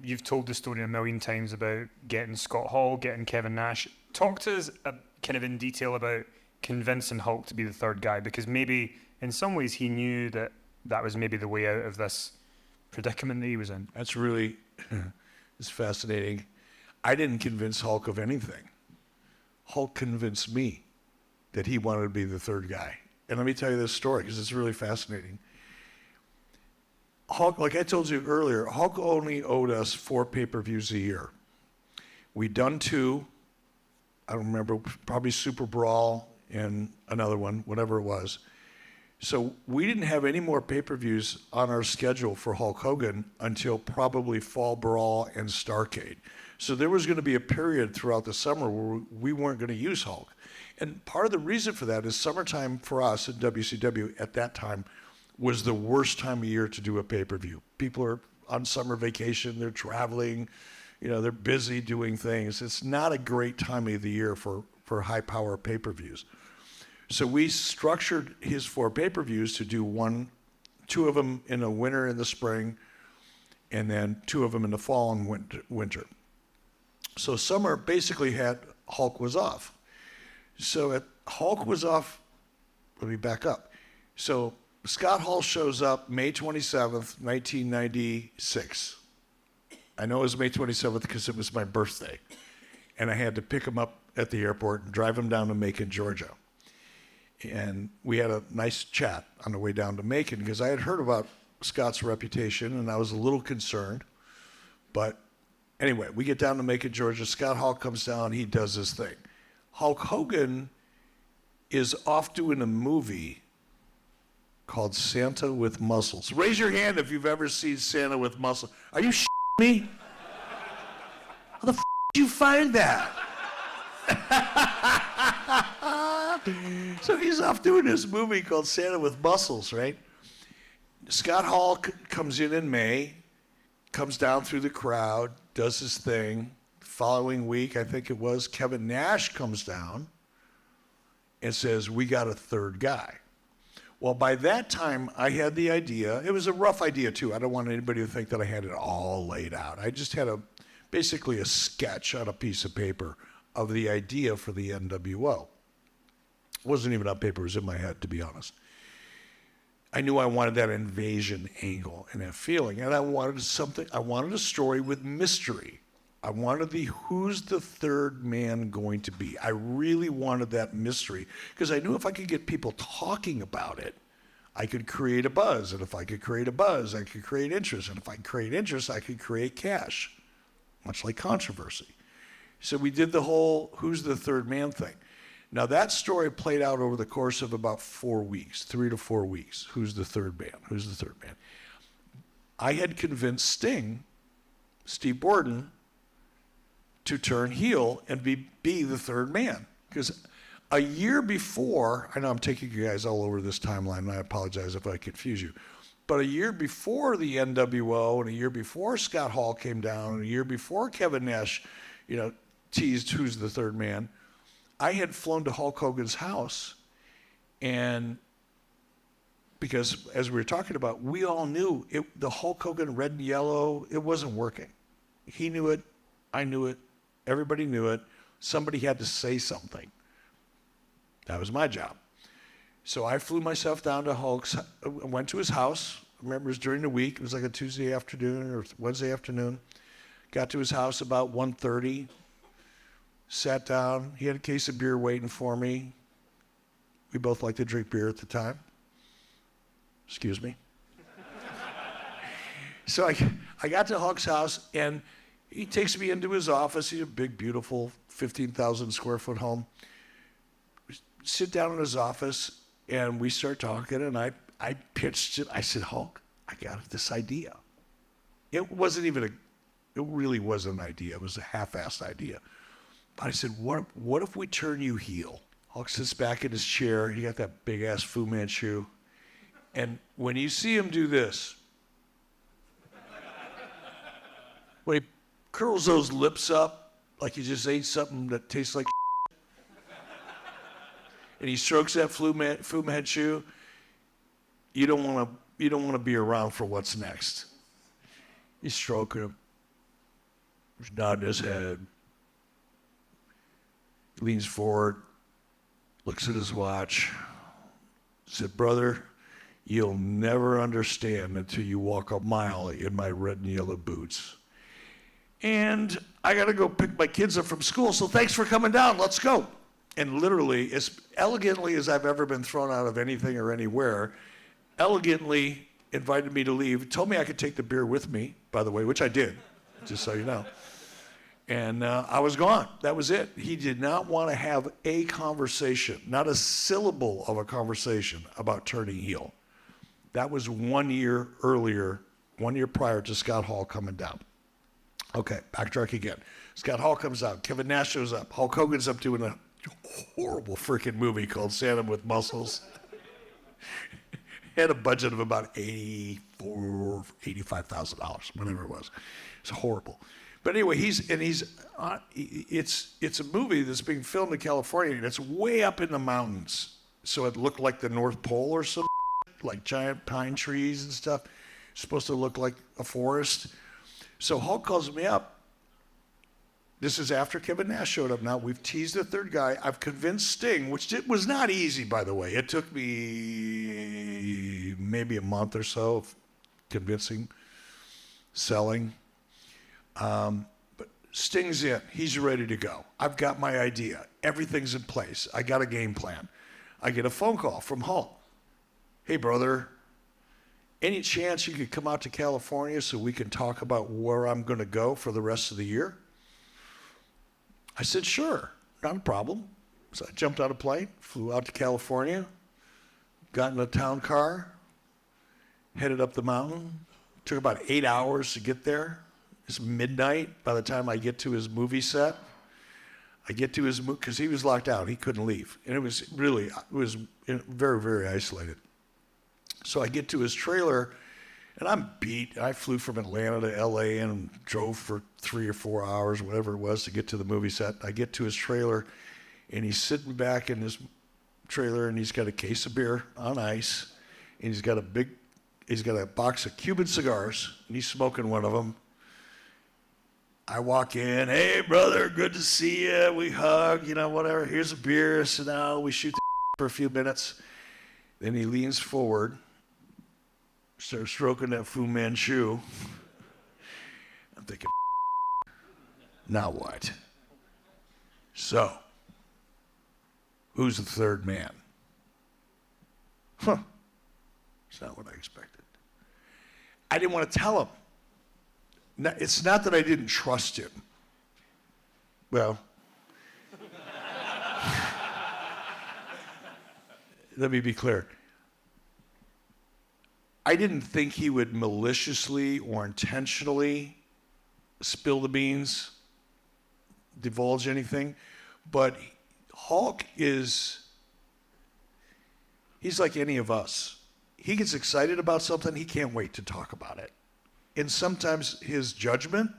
you've told the story a million times about getting Scott Hall, getting Kevin Nash. Talk to us kind of in detail about convincing Hulk to be the third guy, because maybe in some ways he knew that that was maybe the way out of this predicament that he was in. That's really it's fascinating. I didn't convince Hulk of anything. Hulk convinced me that he wanted to be the third guy. And let me tell you this story because it's really fascinating. Hulk, like I told you earlier, Hulk only owed us 4 pay-per-views a year. We'd done 2. I don't remember, probably Super Brawl and another one, whatever it was. So we didn't have any more pay-per-views on our schedule for Hulk Hogan until probably Fall Brawl and Starrcade. So there was going to be a period throughout the summer where we weren't going to use Hulk. And part of the reason for that is summertime for us at WCW at that time was the worst time of year to do a pay-per-view. People are on summer vacation, they're traveling, they're busy doing things. It's not a great time of the year for high-power pay-per-views. So we structured his 4 pay-per-views to do 2 of them in the winter and the spring, and then 2 of them in the fall and winter. So summer basically had Hulk was off. So Hulk was off, let me back up. So Scott Hall shows up May 27th, 1996. I know it was May 27th because it was my birthday. And I had to pick him up at the airport and drive him down to Macon, Georgia. And we had a nice chat on the way down to Macon because I had heard about Scott's reputation and I was a little concerned. But anyway, we get down to Macon, Georgia. Scott Hall comes down, he does his thing. Hulk Hogan is off doing a movie called Santa with Muscles. Raise your hand if you've ever seen Santa with Muscles. Are you shitting me? How the f*** did you find that? So he's off doing this movie called Santa with Muscles, right? Scott Hall comes in May, comes down through the crowd, does his thing. Following week, I think it was, Kevin Nash comes down and says, we got a third guy. Well, by that time, I had the idea. It was a rough idea, too. I don't want anybody to think that I had it all laid out. I just had basically a sketch on a piece of paper of the idea for the NWO. It wasn't even on paper. It was in my head, to be honest. I knew I wanted that invasion angle and that feeling, and I wanted a story with mystery. I wanted who's the third man going to be? I really wanted that mystery because I knew if I could get people talking about it, I could create a buzz. And if I could create a buzz, I could create interest. And if I could create interest, I could create cash, much like controversy. So we did the whole who's the third man thing. Now that story played out over the course of about 4 weeks, 3 to 4 weeks. Who's the third man? Who's the third man? I had convinced Steve Borden, to turn heel and be the third man. Because a year before, I know I'm taking you guys all over this timeline, and I apologize if I confuse you, but a year before the NWO, and a year before Scott Hall came down, and a year before Kevin Nash, teased who's the third man, I had flown to Hulk Hogan's house, and because as we were talking about, we all knew the Hulk Hogan red and yellow, it wasn't working. He knew it, I knew it, everybody knew it. Somebody had to say something. That was my job. So I flew myself down to Hulk's, went to his house. I remember it was during the week. It was like a Tuesday afternoon or Wednesday afternoon. Got to his house about 1:30. Sat down. He had a case of beer waiting for me. We both liked to drink beer at the time. Excuse me. So I got to Hulk's house, and he takes me into his office. He's a big, beautiful 15,000 square foot home. We sit down in his office and we start talking, and I pitched it. I said, Hulk, I got this idea. It really wasn't an idea. It was a half-assed idea. But I said, what if we turn you heel? Hulk sits back in his chair. He got that big-ass Fu Manchu. And when you see him do this, when he curls those lips up like he just ate something that tastes like and he strokes that Fu Manchu, you don't want to be around for what's next. He's stroking him. He's nodding his head. Leans forward, looks at his watch, said, brother, you'll never understand until you walk a mile in my red and yellow boots. And I got to go pick my kids up from school, so thanks for coming down. Let's go. And literally, as elegantly as I've ever been thrown out of anything or anywhere, elegantly invited me to leave, told me I could take the beer with me, by the way, which I did, just so you know. And I was gone. That was it. He did not want to have a conversation, not a syllable of a conversation about turning heel. That was 1 year earlier, 1 year prior to Scott Hall coming down. Okay, backtrack again. Scott Hall comes out. Kevin Nash shows up. Hulk Hogan's up doing a horrible freaking movie called Santa with Muscles. Had a budget of about $85,000, whatever it was. It's horrible. But anyway, it's a movie that's being filmed in California, and it's way up in the mountains. So it looked like the North Pole or some like giant pine trees and stuff. It's supposed to look like a forest. So Hulk calls me up. This is after Kevin Nash showed up now. We've teased the third guy. I've convinced Sting, which was not easy, by the way. It took me maybe a month or so of convincing, selling. But Sting's in. He's ready to go. I've got my idea. Everything's in place. I got a game plan. I get a phone call from Hulk. Hey, brother, any chance you could come out to California so we can talk about where I'm going to go for the rest of the year? I said, sure, not a problem. So I jumped out of a plane, flew out to California, got in a town car, headed up the mountain. Took about 8 hours to get there. It's midnight by the time I get to his movie set. I get to his movie, because he was locked out. He couldn't leave. And it was very, very isolated. So I get to his trailer, and I'm beat. I flew from Atlanta to L.A. and drove for 3 or 4 hours, whatever it was, to get to the movie set. I get to his trailer, and he's sitting back in his trailer, and he's got a case of beer on ice, and he's got a box of Cuban cigars, and he's smoking one of them. I walk in, hey, brother, good to see you. We hug, whatever. Here's a beer. So now we shoot the for a few minutes. Then he leans forward, starts stroking that Fu Manchu. I'm thinking, now what? So, who's the third man? It's not what I expected. I didn't want to tell him. No, it's not that I didn't trust him. Well, let me be clear. I didn't think he would maliciously or intentionally spill the beans, divulge anything, but Hulk he's like any of us. He gets excited about something, he can't wait to talk about it. And sometimes his judgment,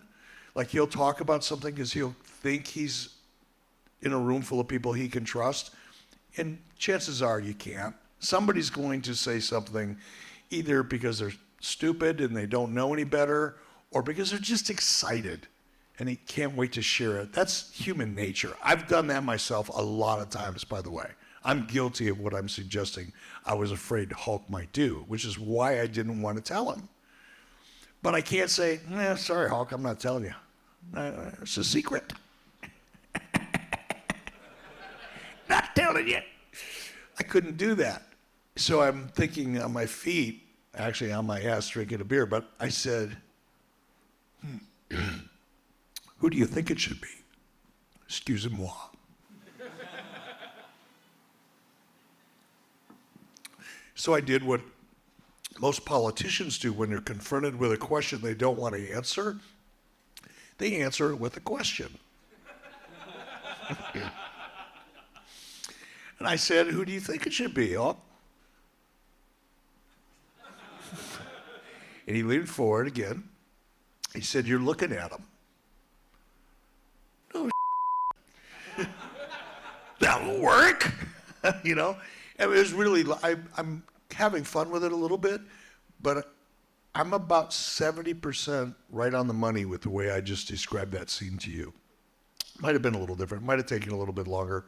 like he'll talk about something because he'll think he's in a room full of people he can trust, and chances are you can't. Somebody's going to say something either because they're stupid and they don't know any better, or because they're just excited and they can't wait to share it. That's human nature. I've done that myself a lot of times, by the way. I'm guilty of what I'm suggesting I was afraid Hulk might do, which is why I didn't want to tell him. But I can't say, sorry, Hulk, I'm not telling you. It's a secret. Not telling you. I couldn't do that. So I'm thinking on my feet, actually on my ass drinking a beer, but I said, who do you think it should be? Excusez-moi. So I did what most politicians do when they're confronted with a question they don't want to answer. They answer it with a question. And I said, who do you think it should be? Oh. And he leaned forward again. He said, you're looking at him. No, that'll work. And it was really, I'm having fun with it a little bit, but I'm about 70% right on the money with the way I just described that scene to you. Might have been a little different, might have taken a little bit longer,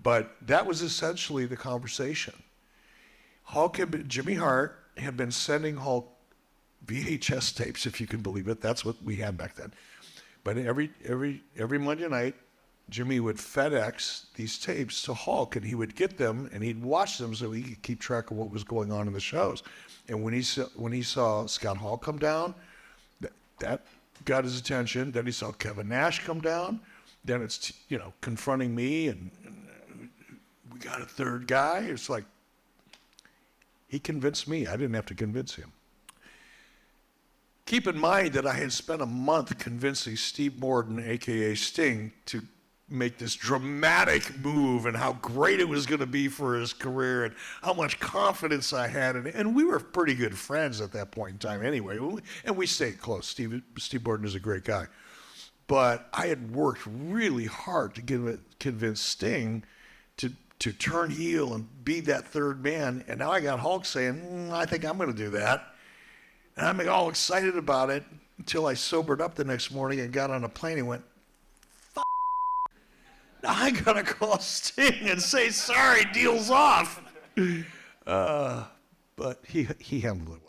but that was essentially the conversation. Jimmy Hart had been sending Hulk VHS tapes, if you can believe it. That's what we had back then. But every Monday night, Jimmy would FedEx these tapes to Hulk, and he would get them and he'd watch them so he could keep track of what was going on in the shows. And when he saw Scott Hall come down, that got his attention. Then he saw Kevin Nash come down. Then it's confronting me, and we got a third guy. It's like he convinced me. I didn't have to convince him. Keep in mind that I had spent a month convincing Steve Morden, a.k.a. Sting, to make this dramatic move and how great it was going to be for his career and how much confidence I had in it. And we were pretty good friends at that point in time anyway. And we stayed close. Steve Morden is a great guy. But I had worked really hard to convince Sting to turn heel and be that third man. And now I got Hulk saying, I think I'm going to do that. And I'm all excited about it until I sobered up the next morning and got on a plane and went, now I gotta call Sting and say, sorry, deal's off. But he handled it well.